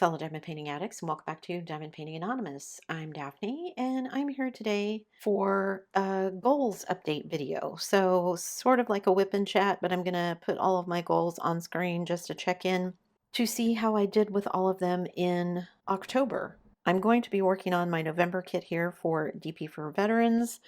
fellow diamond painting addicts, and welcome back to Diamond Painting Anonymous. I'm Daphne, and I'm here today for a goals update video. So, sort of like a whip and chat, but I'm going to put all of my goals on screen just to check in to see how I did with all of them in October. I'm going to be working on my November kit here for DP for Veterans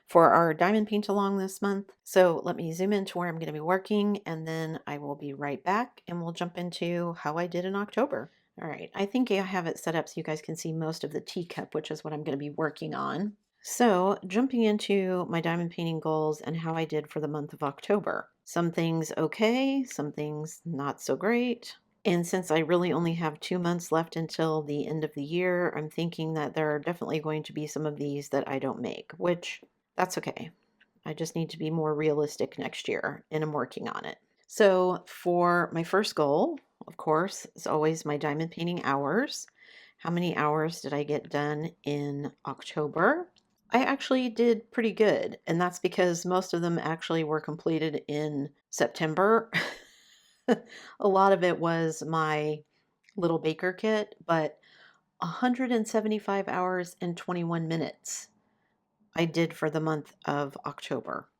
for our diamond paint along this month. So let me zoom into where I'm going to be working, and then I will be right back and we'll jump into how I did in October. All right, I think I have it set up so you guys can see most of the teacup, which is what I'm going to be working on. So jumping into my diamond painting goals and how I did for the month of October. Some things okay, some things not so great. And since I really only have 2 months left until the end of the year, I'm thinking that there are definitely going to be some of these that I don't make, which that's okay. I just need to be more realistic next year, and I'm working on it. So for my first goal, of course, is always my diamond painting hours. How many hours did I get done in October? I actually did pretty good, and that's because most of them actually were completed in September. A lot of it was my little baker kit, but 175 hours and 21 minutes I did for the month of October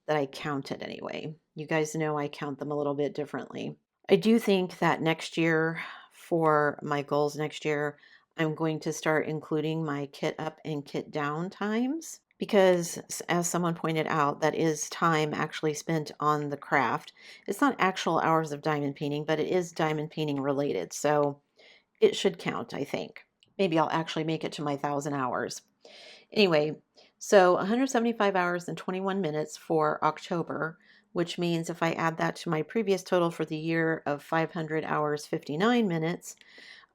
that I counted anyway. You guys know I count them a little bit differently. I do think that next year, for my goals next year, I'm going to start including my kit up and kit down times because, as someone pointed out, that is time actually spent on the craft. It's not actual hours of diamond painting, but it is diamond painting related. So it should count, I think. Maybe I'll actually make it to my 1,000 hours. Anyway, so 175 hours and 21 minutes for October, which means if I add that to my previous total for the year of 500 hours, 59 minutes,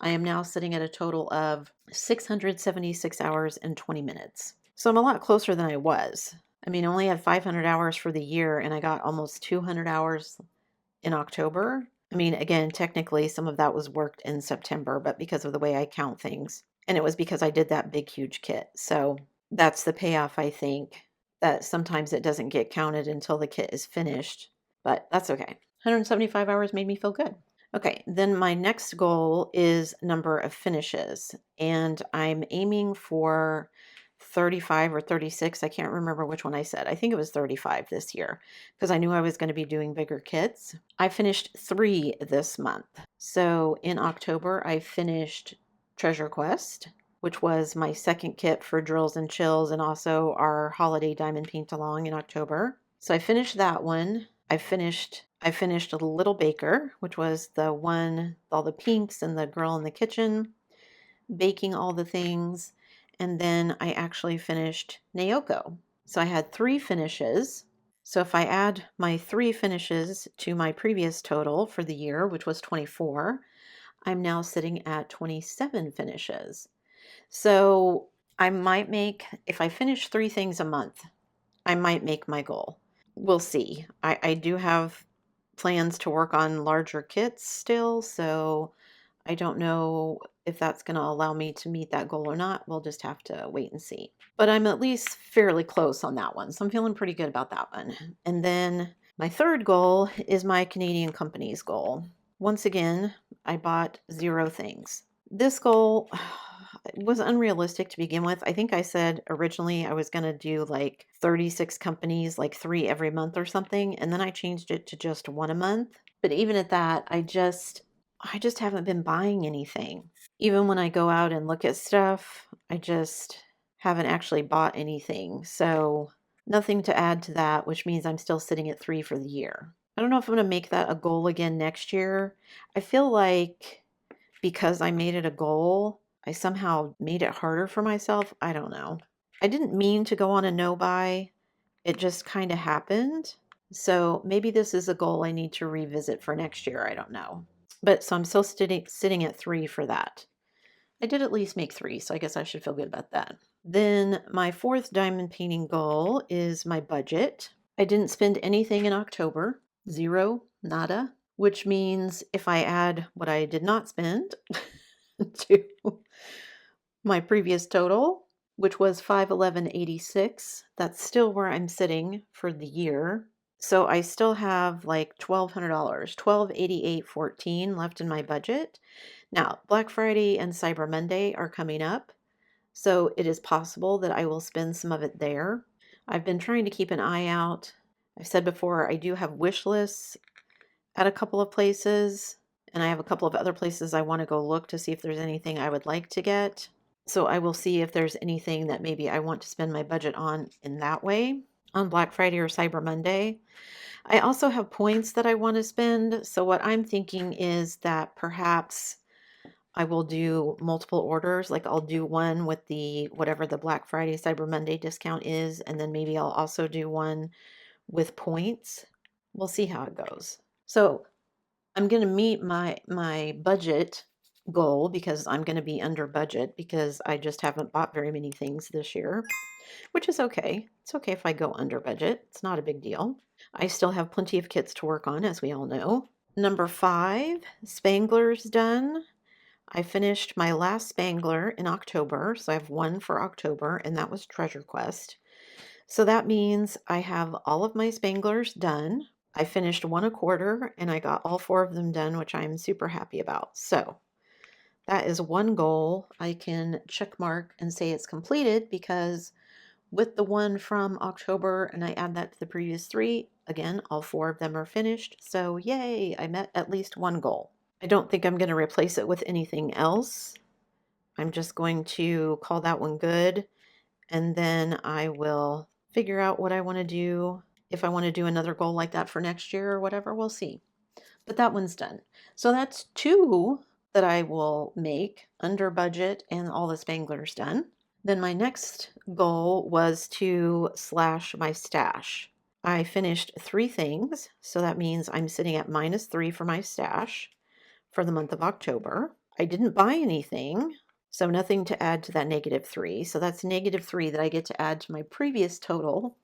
I am now sitting at a total of 676 hours and 20 minutes. So I'm a lot closer than I was. I mean, I only had 500 hours for the year, and I got almost 200 hours in October. I mean, again, technically some of that was worked in September, but because of the way I count things, and it was because I did that big, huge kit. So that's the payoff, I think, that sometimes it doesn't get counted until the kit is finished, but that's okay. 175 hours made me feel good. Okay, then my next goal is number of finishes, and I'm aiming for 35 or 36. I can't remember which one I said. I think it was 35 this year because I knew I was going to be doing bigger kits. I finished 3 this month. So in October, I finished Treasure Quest, which was my second kit for Drills and Chills and also our holiday diamond paint along in October. So I finished that one. I finished a Little Baker, which was the one with all the pinks and the girl in the kitchen, baking all the things. And then I actually finished Naoko. So I had 3 finishes. So if I add my 3 finishes to my previous total for the year, which was 24, I'm now sitting at 27 finishes. So I might make, if I finish 3 things a month, I might make my goal. We'll see. I do have plans to work on larger kits still, so I don't know if that's going to allow me to meet that goal or not. We'll just have to wait and see. But I'm at least fairly close on that one, so I'm feeling pretty good about that one. And then my third goal is my Canadian company's goal. Once again, I bought 0 things. This goal was unrealistic to begin with. I think I said originally I was going to do like 36 companies, like 3 every month or something, and then I changed it to just 1 a month. But even at that, I just haven't been buying anything. Even when I go out and look at stuff, I just haven't actually bought anything. So nothing to add to that, which means I'm still sitting at 3 for the year. I don't know if I'm going to make that a goal again next year. I feel like because I made it a goal, I somehow made it harder for myself. I don't know. I didn't mean to go on a no buy. It just kind of happened. So maybe this is a goal I need to revisit for next year. I don't know. But so I'm still sitting at 3 for that. I did at least make 3, so I guess I should feel good about that. Then my 4th diamond painting goal is my budget. I didn't spend anything in October. 0, nada. Which means if I add what I did not spend to my previous total, which was 511.86, that's still where I'm sitting for the year. So I still have like $1,200, $1,288.14 left in my budget. Now, Black Friday and Cyber Monday are coming up, so it is possible that I will spend some of it there. I've been trying to keep an eye out. I've said before, I do have wish lists at a couple of places, and I have a couple of other places I want to go look to see if there's anything I would like to get. So I will see if there's anything that maybe I want to spend my budget on in that way on Black Friday or Cyber Monday. I also have points that I want to spend. So what I'm thinking is that perhaps I will do multiple orders. Like I'll do one with the whatever the Black Friday, Cyber Monday discount is, and then maybe I'll also do one with points. We'll see how it goes. So I'm going to meet my budget goal because I'm going to be under budget because I just haven't bought very many things this year, which is okay. It's okay if I go under budget. It's not a big deal. I still have plenty of kits to work on, as we all know. Number 5, Spanglers done. I finished my last Spangler in October, so I have one for October, and that was Treasure Quest. So that means I have all of my Spanglers done. I finished one a quarter, and I got all 4 of them done, which I'm super happy about. So that is one goal I can check mark and say it's completed because with the one from October, and I add that to the previous 3, again, all 4 of them are finished. So yay, I met at least one goal. I don't think I'm going to replace it with anything else. I'm just going to call that one good, and then I will figure out what I want to do. If I want to do another goal like that for next year or whatever, we'll see. But that one's done. So that's 2 that I will make under budget and all the Spanglers done. Then my next goal was to slash my stash. I finished 3 things, so that means I'm sitting at -3 for my stash for the month of October. I didn't buy anything, so nothing to add to that -3. So that's -3 that I get to add to my previous total,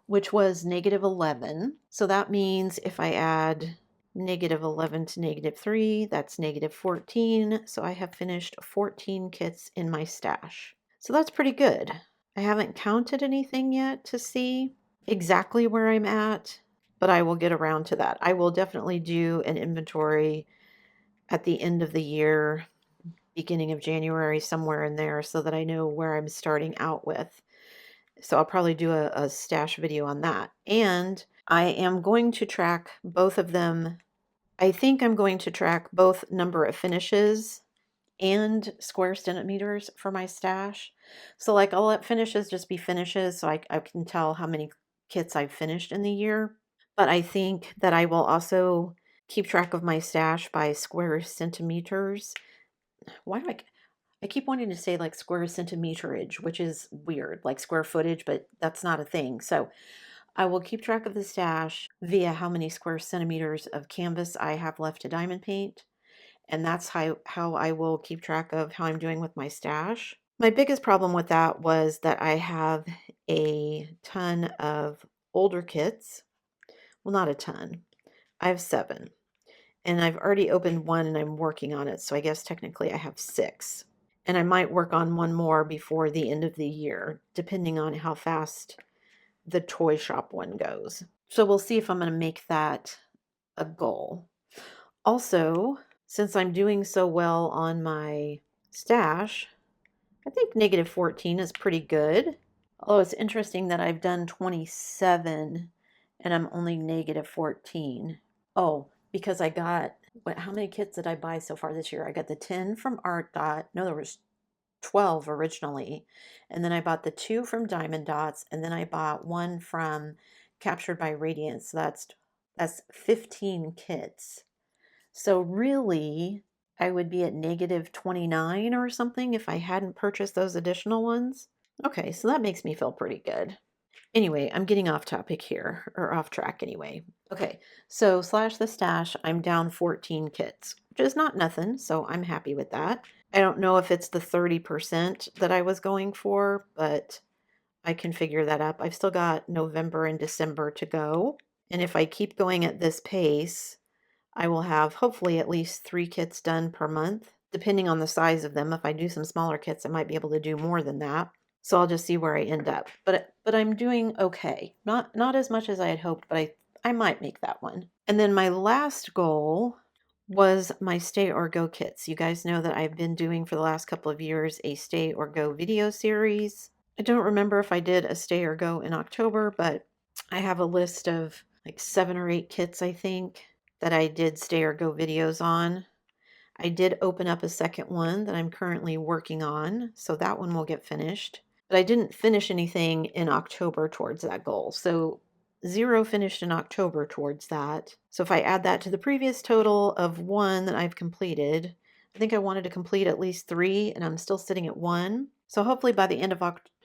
which was -11. So that means if I add -11 to -3, that's -14. So I have finished 14 kits in my stash. So that's pretty good. I haven't counted anything yet to see exactly where I'm at, but I will get around to that. I will definitely do an inventory at the end of the year, beginning of January, somewhere in there, so that I know where I'm starting out with. So I'll probably do a stash video on that. And I am going to track both of them. I think I'm going to track both number of finishes and square centimeters for my stash. So like I'll let finishes just be finishes so I can tell how many kits I've finished in the year. But I think that I will also keep track of my stash by square centimeters. Why do I keep wanting to say like square centimeterage, which is weird, like square footage, but that's not a thing. So I will keep track of the stash via how many square centimeters of canvas I have left to diamond paint. And that's how I will keep track of how I'm doing with my stash. My biggest problem with that was that I have a ton of older kits. Well, not a ton. I have 7. And I've already opened one and I'm working on it. So I guess technically I have 6. And I might work on one more before the end of the year, depending on how fast the toy shop one goes. So we'll see if I'm going to make that a goal. Also, since I'm doing so well on my stash, I think -14 is pretty good. Although it's interesting that I've done 27 and I'm only -14. Oh, because I got, how many kits did I buy so far this year? I got the 10 from Art Dot. No, there was 12 originally. And then I bought the 2 from Diamond Dots, and then I bought one from Captured by Radiance. So that's 15 kits. So really, I would be at -29 or something if I hadn't purchased those additional ones. Okay, so that makes me feel pretty good. Anyway, I'm getting off topic here, or off track anyway. Okay, so slash the stash, I'm down 14 kits, which is not nothing, so I'm happy with that. I don't know if it's the 30% that I was going for, but I can figure that up. I've still got November and December to go. And if I keep going at this pace, I will have hopefully at least 3 kits done per month, depending on the size of them. If I do some smaller kits, I might be able to do more than that. So I'll just see where I end up. But I'm doing okay. Not as much as I had hoped, but I might make that one. And then my last goal was my Stay or Go kits. You guys know that I've been doing for the last couple of years a Stay or Go video series. I don't remember if I did a Stay or Go in October, but I have a list of like 7 or 8 kits, I think, that I did Stay or Go videos on. I did open up a second one that I'm currently working on, so that one will get finished. But I didn't finish anything in October towards that goal. So 0 finished in October towards that. So if I add that to the previous total of 1 that I've completed, I think I wanted to complete at least 3, and I'm still sitting at 1. So hopefully by the end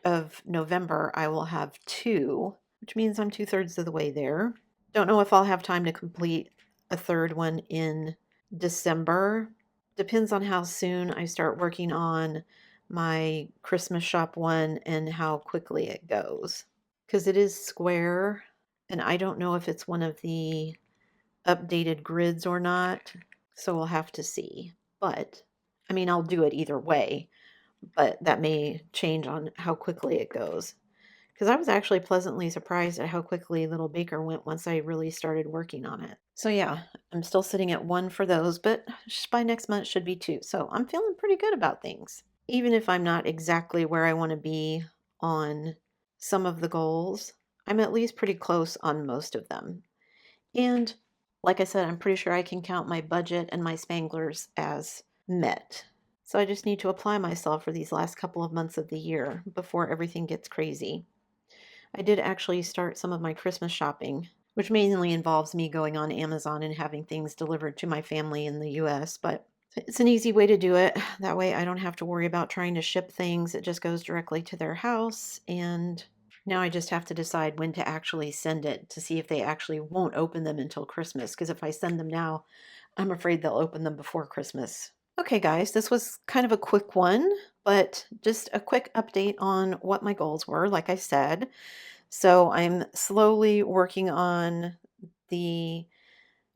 of November, I will have 2, which means I'm 2/3 of the way there. Don't know if I'll have time to complete a third one in December. Depends on how soon I start working on my Christmas shop one and how quickly it goes. Because it is square, and I don't know if it's one of the updated grids or not, so we'll have to see. But, I mean, I'll do it either way, but that may change on how quickly it goes. Because I was actually pleasantly surprised at how quickly Little Baker went once I really started working on it. So yeah, I'm still sitting at 1 for those, but by next month should be 2. So I'm feeling pretty good about things. Even if I'm not exactly where I want to be on some of the goals, I'm at least pretty close on most of them. And like I said, I'm pretty sure I can count my budget and my Spanglers as met. So I just need to apply myself for these last couple of months of the year before everything gets crazy. I did actually start some of my Christmas shopping, which mainly involves me going on Amazon and having things delivered to my family in the US, but it's an easy way to do it. That way I don't have to worry about trying to ship things. It just goes directly to their house, and now I just have to decide when to actually send it to see if they actually won't open them until Christmas, because if I send them now, I'm afraid they'll open them before Christmas. Okay, guys, this was kind of a quick one, but just a quick update on what my goals were, like I said. So I'm slowly working on the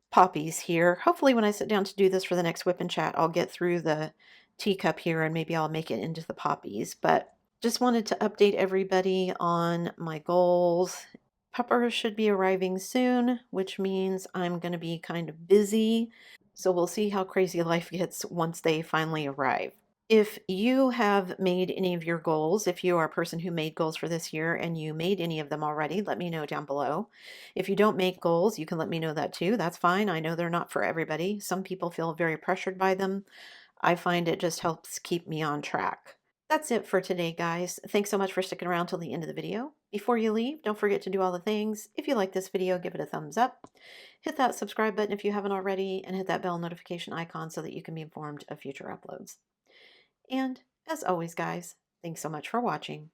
poppies here. Hopefully when I sit down to do this for the next whip and chat, I'll get through the teacup here and maybe I'll make it into the poppies. But just wanted to update everybody on my goals. Peppers should be arriving soon, which means I'm going to be kind of busy. So we'll see how crazy life gets once they finally arrive. If you have made any of your goals, if you are a person who made goals for this year and you made any of them already, let me know down below. If you don't make goals, you can let me know that too. That's fine. I know they're not for everybody. Some people feel very pressured by them. I find it just helps keep me on track. That's it for today, guys. Thanks so much for sticking around till the end of the video. Before you leave, don't forget to do all the things. If you like this video, give it a thumbs up. Hit that subscribe button if you haven't already, and hit that bell notification icon so that you can be informed of future uploads. And as always, guys, thanks so much for watching.